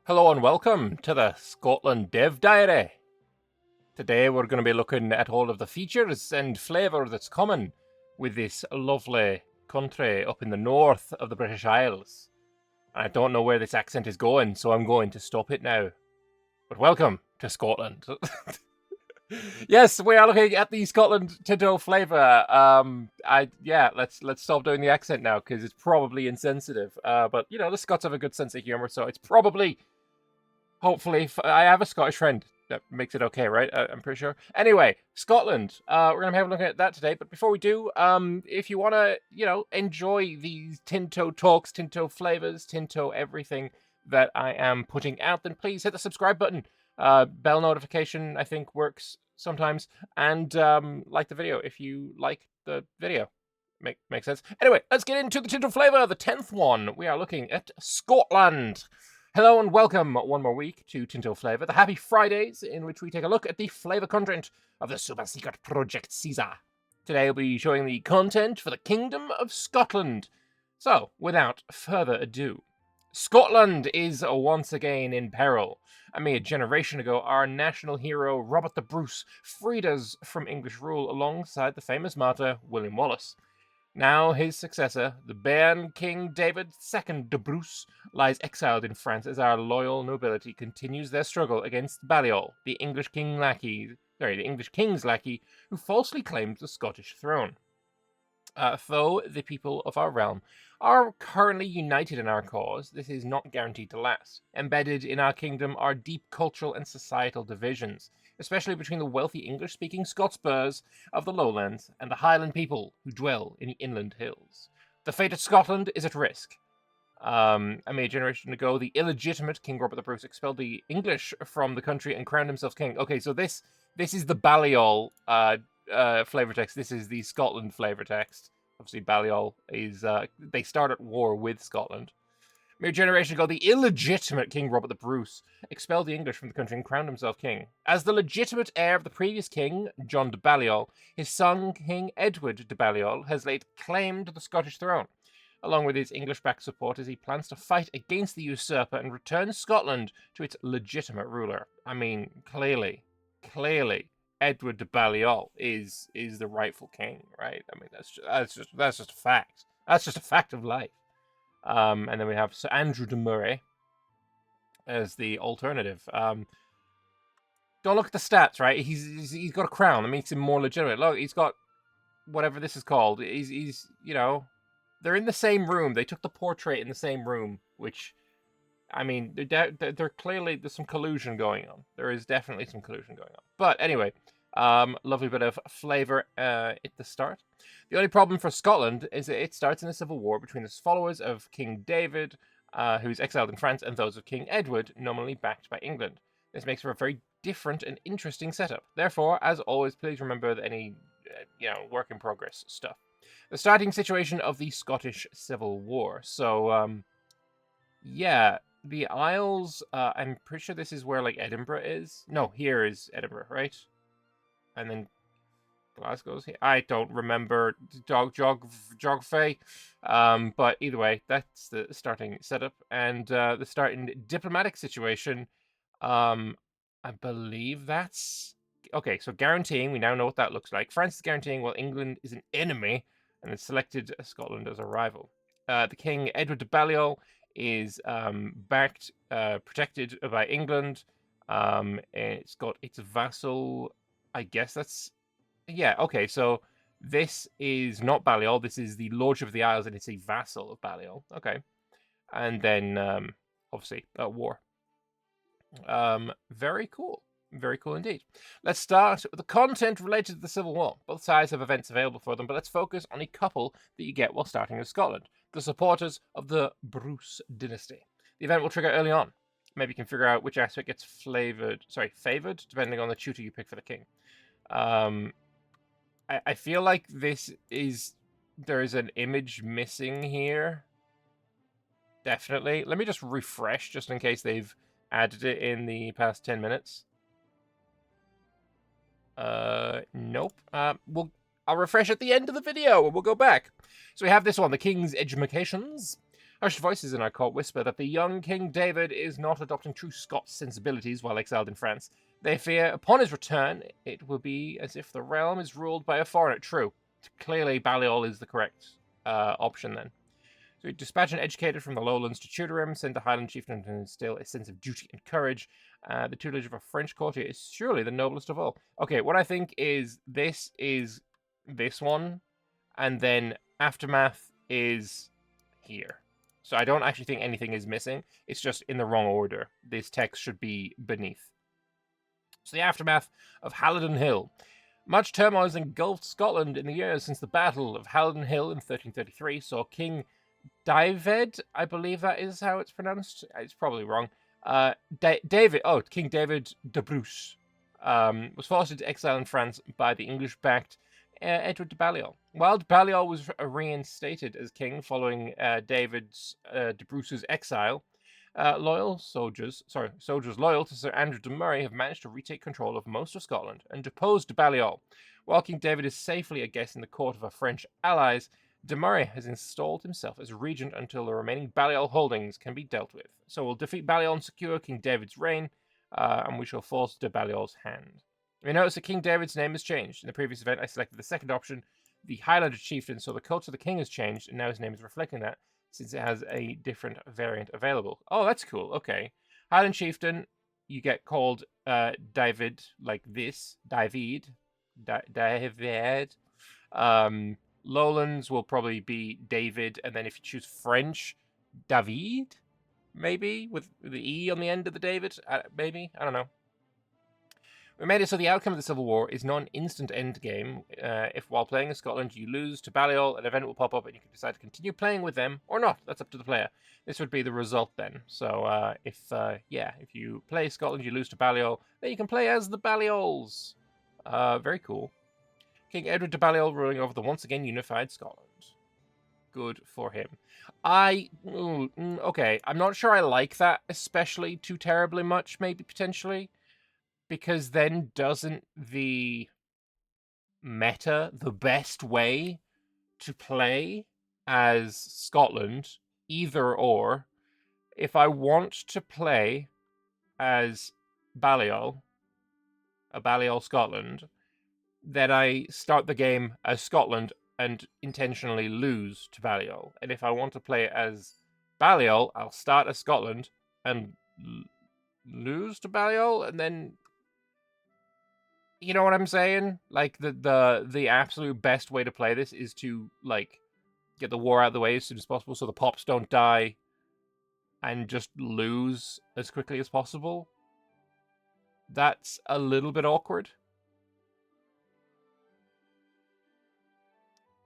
Hello and welcome to the Scotland Dev Diary. Today we're going to be looking at all of the features and flavour that's common with this lovely country up in the north of the British Isles. I don't know where this accent is going, so I'm going to stop it now. But welcome to Scotland. Yes, we are looking at the Scotland Tinto flavour. Let's stop doing the accent now because it's probably insensitive. But you know, the Scots have a good sense of humour, so it's probably. Hopefully, I have a Scottish friend. That makes it okay, right? I'm pretty sure. Anyway, Scotland. We're gonna have a look at that today. But before we do, if you wanna, enjoy these Tinto talks, Tinto flavors, Tinto everything that I am putting out, then please hit the subscribe button. Bell notification, I think, works sometimes, and like the video if you like the video. Makes sense. Anyway, let's get into the Tinto flavor. The 10th one. We are looking at Scotland. Hello and welcome one more week to Tinto Flavor, the Happy Fridays, in which we take a look at the flavor content of the super secret Project Caesar. Today we'll be showing the content for the Kingdom of Scotland. So, without further ado, Scotland is once again in peril. A mere generation ago, our national hero Robert the Bruce freed us from English rule alongside the famous martyr William Wallace. Now his successor, the Bairn King David II de Bruce, lies exiled in France as our loyal nobility continues their struggle against Balliol, the English king's lackey, who falsely claimed the Scottish throne. Though the people of our realm are currently united in our cause, this is not guaranteed to last. Embedded in our kingdom are deep cultural and societal divisions, especially between the wealthy English-speaking Scots burghs of the lowlands and the Highland people who dwell in the inland hills. The fate of Scotland is at risk. A mere generation ago, the illegitimate King Robert the Bruce expelled the English from the country and crowned himself king. Okay, so this is the Balliol flavor text. This is the Scotland flavor text. Obviously, Balliol is they start at war with Scotland. A mere generation ago, the illegitimate King Robert the Bruce expelled the English from the country and crowned himself king. As the legitimate heir of the previous king, John de Balliol, his son, King Edward de Balliol, has laid claim to the Scottish throne. Along with his English-backed supporters, he plans to fight against the usurper and return Scotland to its legitimate ruler. I mean, clearly, Edward de Balliol is the rightful king, right? I mean, that's just a fact. That's just a fact of life. And then we have Sir Andrew de Murray as the alternative. Don't look at the stats, right? He's got a crown. That makes him more legitimate. Look, he's got whatever this is called. He's they're in the same room. They took the portrait in the same room, which, I mean, they're clearly, there's some collusion going on. There is definitely some collusion going on. But anyway, lovely bit of flavour at the start. The only problem for Scotland is that it starts in a civil war between the followers of King David, who's exiled in France, and those of King Edward, nominally backed by England. This makes for a very different and interesting setup. Therefore, as always, please remember that any, work in progress stuff. The starting situation of the Scottish Civil War. So, the Isles, I'm pretty sure this is where, like, Edinburgh is. No, here is Edinburgh, right? And then Glasgow's here. I don't remember geography. But either way, that's the starting setup. And the starting diplomatic situation, I believe that's... Okay, so guaranteeing, we now know what that looks like. France is guaranteeing while England is an enemy, and has selected Scotland as a rival. The King, Edward de Balliol, is backed, protected by England. It's got its vassal, I guess that's... Yeah, okay, so this is not Balliol, this is the Lordship of the Isles, and it's a vassal of Balliol. Okay. And then, obviously, war. Very cool. Very cool indeed. Let's start with the content related to the Civil War. Both sides have events available for them, but let's focus on a couple that you get while starting with Scotland. The supporters of the Bruce dynasty. The event will trigger early on. Maybe you can figure out which aspect gets favored, depending on the tutor you pick for the king. I feel like there is an image missing here. Definitely. Let me just refresh, just in case they've added it in the past 10 minutes. Nope. I'll refresh at the end of the video and we'll go back. So we have this one, the King's Educations. Hushed voices in our court whisper that the young King David is not adopting true Scots sensibilities while exiled in France. They fear, upon his return, it will be as if the realm is ruled by a foreigner. True. Clearly, Balliol is the correct option then. So we dispatch an educator from the lowlands to tutor him, send a Highland chieftain to instill a sense of duty and courage. The tutelage of a French courtier is surely the noblest of all. Okay, what I think is this one, and then Aftermath is here. So I don't actually think anything is missing. It's just in the wrong order. This text should be beneath. So the Aftermath of Halidon Hill. Much turmoil has engulfed Scotland in the years since the Battle of Halidon Hill in 1333 saw King David, I believe that is how it's pronounced. It's probably wrong. King David de Bruce was forced into exile in France by the English-backed Edward de Balliol. While de Balliol was reinstated as king following David's de Bruce's exile, soldiers loyal to Sir Andrew de Murray have managed to retake control of most of Scotland and depose de Balliol. While King David is safely a guest in the court of our French allies, de Murray has installed himself as regent until the remaining Balliol holdings can be dealt with. So we'll defeat Balliol and secure King David's reign, and we shall force de Balliol's hand. We notice that King David's name has changed. In the previous event, I selected the second option, the Highlander chieftain, so the cult of the king has changed, and now his name is reflecting that, since it has a different variant available. Oh, that's cool. Okay. Highland chieftain, you get called David, like this. David. Lowlands will probably be David, and then if you choose French, David, maybe, with the E on the end of the David, maybe, I don't know. We made it so the outcome of the Civil War is not an instant end game. If while playing in Scotland you lose to Balliol, an event will pop up and you can decide to continue playing with them or not. That's up to the player. This would be the result then. So if you play Scotland, you lose to Balliol, then you can play as the Balliols. Very cool. King Edward de Balliol ruling over the once again unified Scotland. Good for him. Okay, I'm not sure I like that especially too terribly much, maybe potentially. Because then doesn't the meta, the best way to play as Scotland, either or, if I want to play as Balliol, a Balliol Scotland, then I start the game as Scotland and intentionally lose to Balliol. And if I want to play as Balliol, I'll start as Scotland and lose to Balliol, and then, you know what I'm saying? Like, the absolute best way to play this is to, like, get the war out of the way as soon as possible so the pops don't die and just lose as quickly as possible. That's a little bit awkward.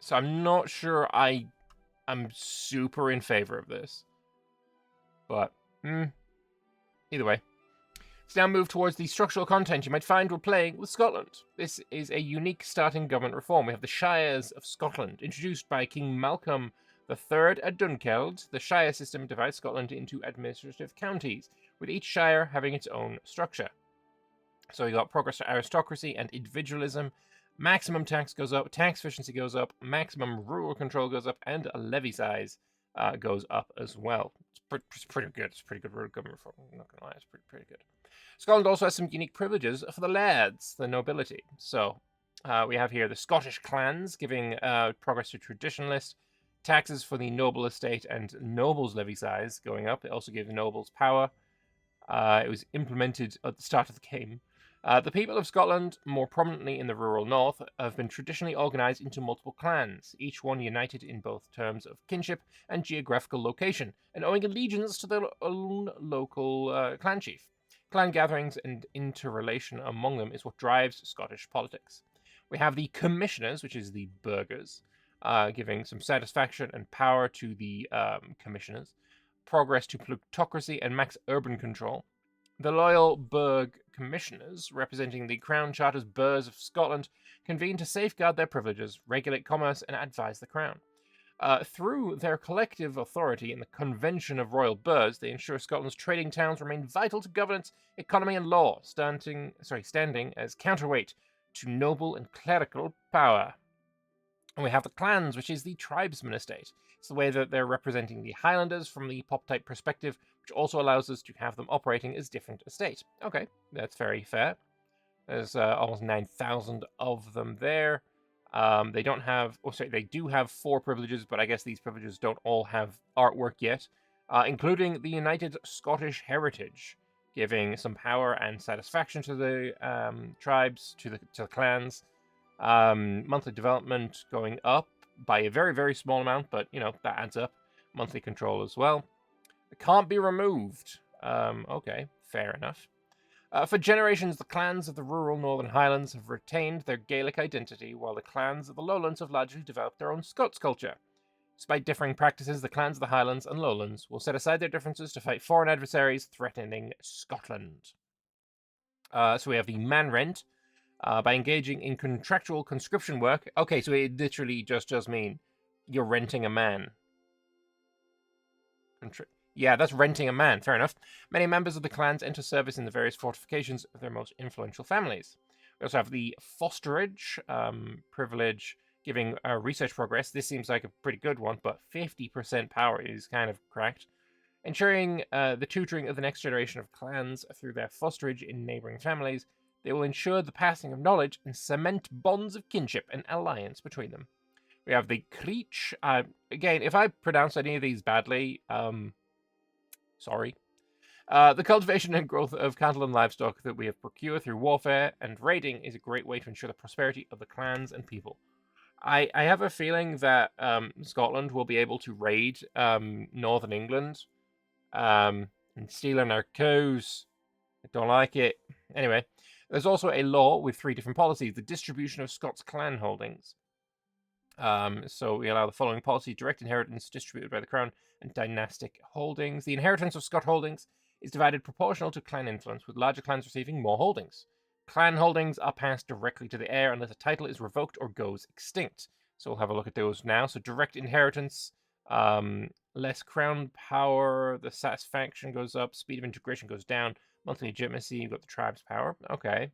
So I'm not sure I'm super in favor of this. But, either way. Let's now move towards the structural content you might find while playing with Scotland. This is a unique starting government reform. We have the Shires of Scotland, introduced by King Malcolm III at Dunkeld. The Shire system divides Scotland into administrative counties, with each shire having its own structure. So we got progress to aristocracy and individualism. Maximum tax goes up, tax efficiency goes up, maximum rural control goes up, and levy size goes up as well. It's pretty good. It's pretty good rural government reform. I'm not gonna lie, it's pretty good. Scotland also has some unique privileges for the lairds, the nobility. So we have here the Scottish clans giving progress to traditionalist, taxes for the noble estate and nobles levy size going up. It also gave the nobles power. It was implemented at the start of the game. The people of Scotland, more prominently in the rural north, have been traditionally organised into multiple clans, each one united in both terms of kinship and geographical location, and owing allegiance to their own local clan chief. Clan gatherings and interrelation among them is what drives Scottish politics. We have the commissioners, which is the burghers, giving some satisfaction and power to the commissioners, progress to plutocracy and max urban control. The loyal burgh commissioners, representing the Crown Charter's burghs of Scotland, convene to safeguard their privileges, regulate commerce, and advise the Crown. Through their collective authority in the Convention of Royal Burghs, they ensure Scotland's trading towns remain vital to governance, economy, and law, standing as counterweight to noble and clerical power. And we have the clans, which is the tribesman estate. It's the way that they're representing the Highlanders from the pop-type perspective, which also allows us to have them operating as different estates. Okay, that's very fair. There's almost 9,000 of them there. They don't have, they do have 4 privileges, but I guess these privileges don't all have artwork yet, including the United Scottish Heritage, giving some power and satisfaction to the tribes, to the clans. Monthly development going up by a very, very small amount, but, that adds up. Monthly control as well. It can't be removed. Okay, fair enough. For generations, the clans of the rural Northern Highlands have retained their Gaelic identity, while the clans of the Lowlands have largely developed their own Scots culture. Despite differing practices, the clans of the Highlands and Lowlands will set aside their differences to fight foreign adversaries threatening Scotland. So we have the man rent. By engaging in contractual conscription work. Okay, so it literally just does mean you're renting a man. Yeah, that's renting a man. Fair enough. Many members of the clans enter service in the various fortifications of their most influential families. We also have the fosterage privilege, giving research progress. This seems like a pretty good one, but 50% power is kind of cracked. Ensuring the tutoring of the next generation of clans through their fosterage in neighboring families, they will ensure the passing of knowledge and cement bonds of kinship and alliance between them. We have the Creech. Again, if I pronounce any of these badly, sorry. The cultivation and growth of cattle and livestock that we have procured through warfare and raiding is a great way to ensure the prosperity of the clans and people. I have a feeling that Scotland will be able to raid Northern England and stealing our cows. I don't like it. Anyway, there's also a law with 3 different policies. The distribution of Scots clan holdings. So we allow the following policy: direct inheritance distributed by the crown and dynastic holdings. The inheritance of Scot holdings is divided proportional to clan influence, with larger clans receiving more holdings. Clan holdings are passed directly to the heir unless a title is revoked or goes extinct. So we'll have a look at those now. So direct inheritance, less crown power, the satisfaction goes up, speed of integration goes down, monthly legitimacy, you've got the tribe's power. Okay.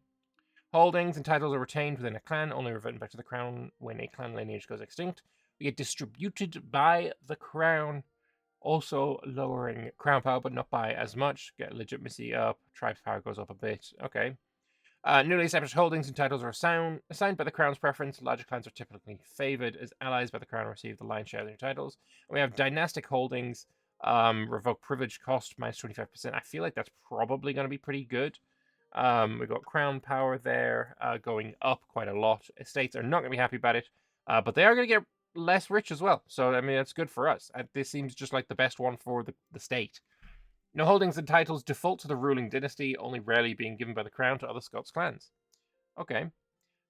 Holdings and titles are retained within a clan, only reverting back to the crown when a clan lineage goes extinct. We get distributed by the crown, also lowering crown power, but not by as much. Get legitimacy up, tribe's power goes up a bit. Okay. Newly established holdings and titles are assigned by the crown's preference. Larger clans are typically favored as allies by the crown and receive the lion's share of their titles. And we have dynastic holdings, revoke privilege cost minus 25%. I feel like that's probably going to be pretty good. We've got crown power there, going up quite a lot. Estates are not going to be happy about it, but they are going to get less rich as well. So, I mean, that's good for us. This seems just like the best one for the state. No holdings and titles default to the ruling dynasty, only rarely being given by the crown to other Scots clans. Okay.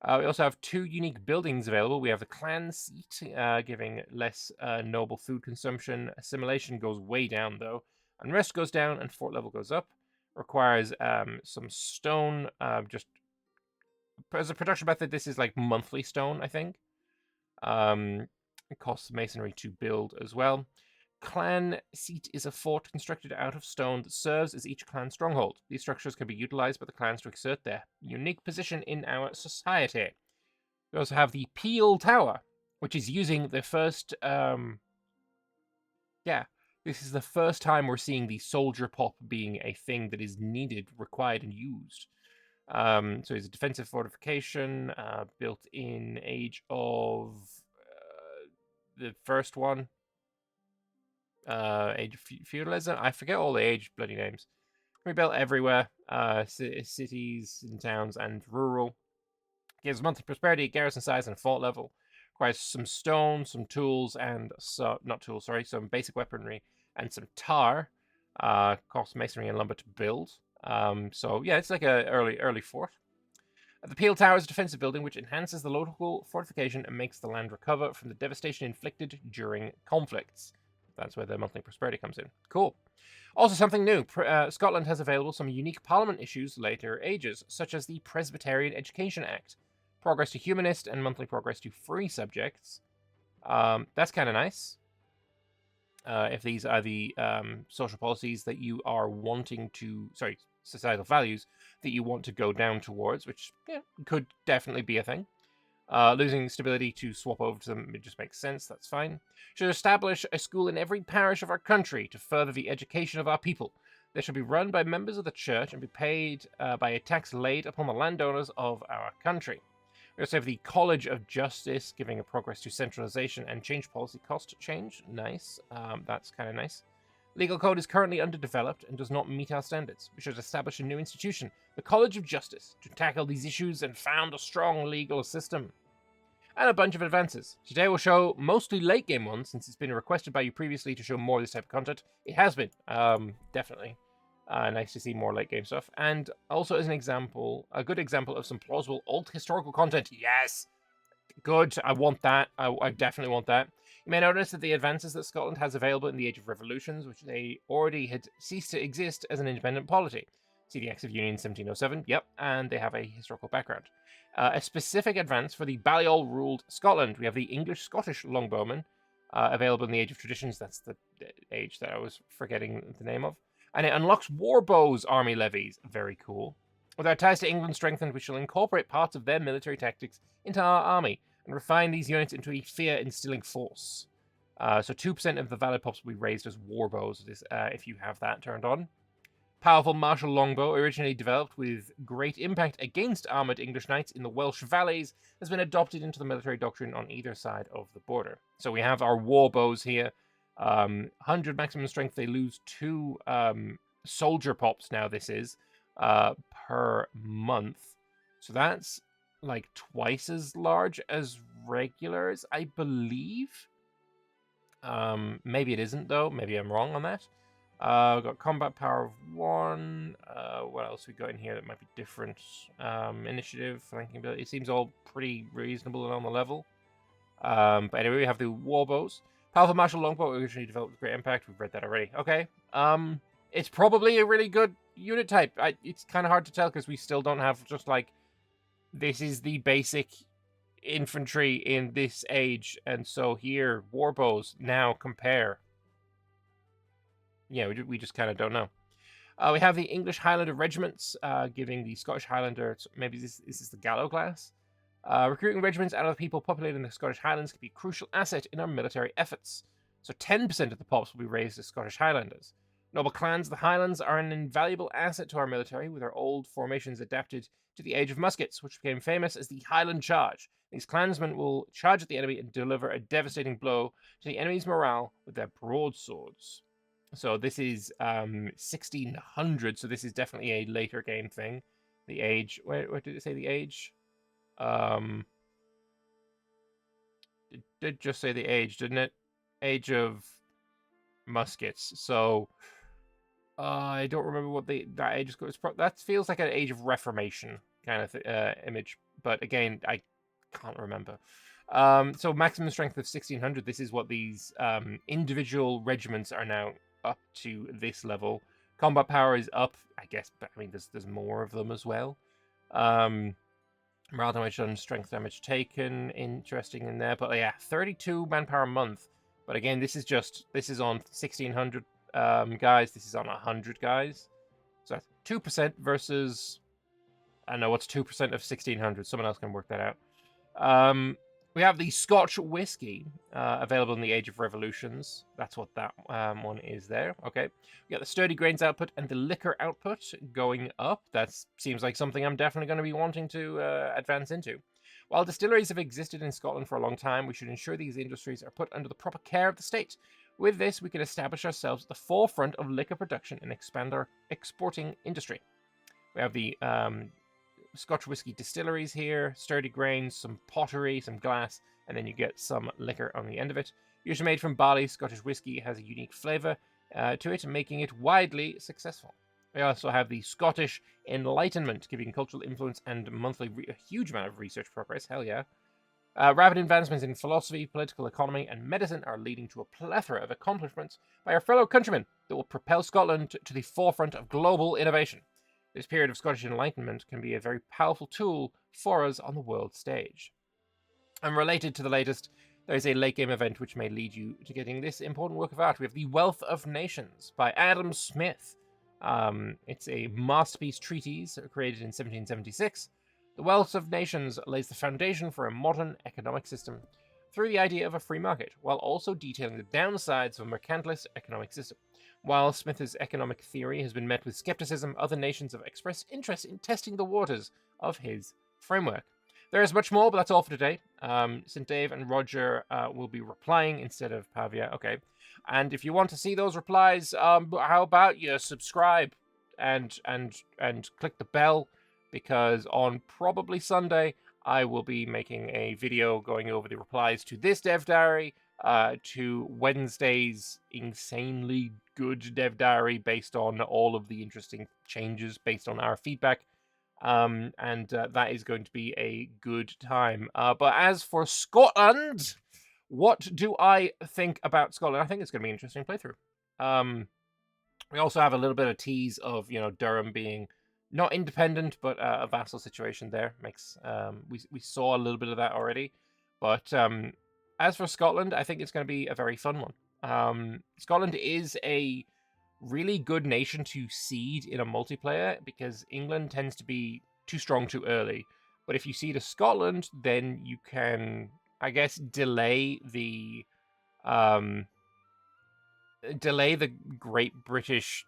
We also have 2 unique buildings available. We have the clan seat, giving less noble food consumption. Assimilation goes way down, though. Unrest goes down, and fort level goes up. Requires some stone. Just as a production method, this is like monthly stone, I think. It costs masonry to build as well. Clan seat is a fort constructed out of stone that serves as each clan stronghold. These structures can be utilized by the clans to exert their unique position in our society. We also have the Peel Tower, which is using the first, this is the first time we're seeing the soldier pop being a thing that is needed, required, and used. So it's a defensive fortification, built in age of the first one. Age of feudalism. I forget all the age bloody names. Can be built everywhere. Cities and towns and rural. Gives monthly prosperity, garrison size, and fort level. Requires some stone, some tools, and some basic weaponry and some tar. Costs masonry and lumber to build. So yeah, it's like a early fort. The Peel Tower is a defensive building which enhances the local fortification and makes the land recover from the devastation inflicted during conflicts. That's where the monthly prosperity comes in. Cool. Also, something new. Scotland has available some unique parliament issues later ages, such as the Presbyterian Education Act, progress to humanist, and monthly progress to free subjects. That's kind of nice. If these are the social policies that you are wanting to, societal values that you want to go down towards, which could definitely be a thing. Losing stability to swap over to them, it just makes sense. That's fine. Should establish a school in every parish of our country to further the education of our people. They shall be run by members of the church and be paid by a tax laid upon the landowners of our country. We also have the College of Justice, giving a progress to centralization and change policy cost change. Nice. That's kind of nice. Legal code is currently underdeveloped and does not meet our standards. We should establish a new institution, the College of Justice, to tackle these issues and found a strong legal system. And a bunch of advances. Today we'll show mostly late game ones, since it's been requested by you previously to show more of this type of content. It has been, definitely. Nice to see more late game stuff. And also as an example, a good example of some plausible old historical content. Yes! Good, I want that. I definitely want that. You may notice that the advances that Scotland has available in the Age of Revolutions, which they already had ceased to exist as an independent polity. See the Acts of Union 1707, yep, and they have a historical background. A specific advance for the Balliol ruled Scotland. We have the English-Scottish longbowmen available in the Age of Traditions. That's the age that I was forgetting the name of. And it unlocks Warbows army levies. Very cool. With our ties to England strengthened, we shall incorporate parts of their military tactics into our army and refine these units into a fear-instilling force. So 2% of the valid pops will be raised as Warbows if you have that turned on. Powerful martial longbow, originally developed with great impact against armoured English knights in the Welsh valleys, has been adopted into the military doctrine on either side of the border. So we have our Warbows here. 100 maximum strength, they lose 2 soldier pops now, this is, per month. So that's like twice as large as regulars, I believe. Maybe it isn't, though. Maybe I'm wrong on that. We've got combat power of 1. What else we got in here that might be different? Initiative, flanking ability. It seems all pretty reasonable and on the level. But anyway, we have the Warbows. Powerful martial longbow originally developed with great impact. We've read that already. Okay. It's probably a really good unit type. It's kind of hard to tell because we still don't have just like, this is the basic infantry in this age. And so here, Warbows now compare. Yeah, we just kind of don't know. We have the English Highlander regiments, giving the Scottish Highlander, maybe this is the Gallo class. Recruiting regiments out of the people populating the Scottish Highlands can be a crucial asset in our military efforts. So 10% of the pops will be raised as Scottish Highlanders. Noble clans of the Highlands are an invaluable asset to our military, with our old formations adapted to the age of muskets, which became famous as the Highland Charge. These clansmen will charge at the enemy and deliver a devastating blow to the enemy's morale with their broadswords. So this is 1600, so this is definitely a later game thing. The age, where did it say the age? It did just say the age, didn't it? Age of muskets. So I don't remember what that age is. That feels like an age of Reformation kind of image, but again, I can't remember. So maximum strength of 1600. This is what these individual regiments are now up to this level. Combat power is up, I guess, but I mean, there's more of them as well. Morale damage done, strength damage taken, interesting in there. But yeah, 32 manpower a month. But again, this is on 1600 guys. This is on 100 guys. So that's 2% versus, I don't know, what's 2% of 1600? Someone else can work that out. We have the Scotch whiskey available in the Age of Revolutions. That's what that one is there. Okay. We got the sturdy grains output and the liquor output going up. That seems like something I'm definitely going to be wanting to advance into. While distilleries have existed in Scotland for a long time, we should ensure these industries are put under the proper care of the state. With this, we can establish ourselves at the forefront of liquor production and expand our exporting industry. We have the Scotch whiskey distilleries here, sturdy grains, some pottery, some glass, and then you get some liquor on the end of it. Usually made from barley, Scottish whiskey has a unique flavour to it, making it widely successful. We also have the Scottish Enlightenment, giving cultural influence and monthly a huge amount of research progress. Hell yeah. Rapid advancements in philosophy, political economy, and medicine are leading to a plethora of accomplishments by our fellow countrymen that will propel Scotland to the forefront of global innovation. This period of Scottish Enlightenment can be a very powerful tool for us on the world stage. And related to the latest, there is a late game event which may lead you to getting this important work of art. We have The Wealth of Nations by Adam Smith. It's a masterpiece treatise created in 1776. The The wealth of nations lays the foundation for a modern economic system through the idea of a free market, while also detailing the downsides of a mercantilist economic system. While Smith's economic theory has been met with skepticism, other nations have expressed interest in testing the waters of his framework. There is much more, but that's all for today. St. Dave and Roger will be replying instead of Pavia. Okay. And if you want to see those replies, how about you subscribe and click the bell, because on probably Sunday I will be making a video going over the replies to this dev diary, to Wednesday's insanely good dev diary based on all of the interesting changes based on our feedback. And that is going to be a good time. But as for Scotland, what do I think about Scotland? I think it's going to be an interesting playthrough. We also have a little bit of tease of, Durham being not independent, but a vassal situation there. Makes we saw a little bit of that already. But as for Scotland, I think it's going to be a very fun one. Scotland is a really good nation to seed in a multiplayer, because England tends to be too strong too early. But if you seed a Scotland, then you can, I guess, delay the Great British,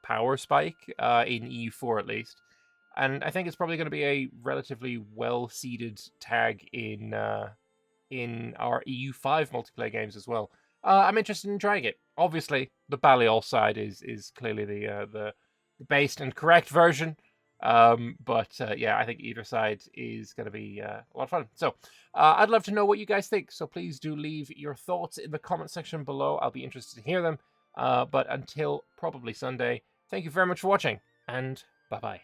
power spike in EU4 at least. And I think it's probably going to be a relatively well-seeded tag in our EU5 multiplayer games as well. I'm interested in trying it. Obviously, the Balliol side is clearly the based and correct version. But yeah, I think either side is going to be a lot of fun. So I'd love to know what you guys think. So please do leave your thoughts in the comment section below. I'll be interested to hear them. But until probably Sunday, thank you very much for watching, and bye-bye.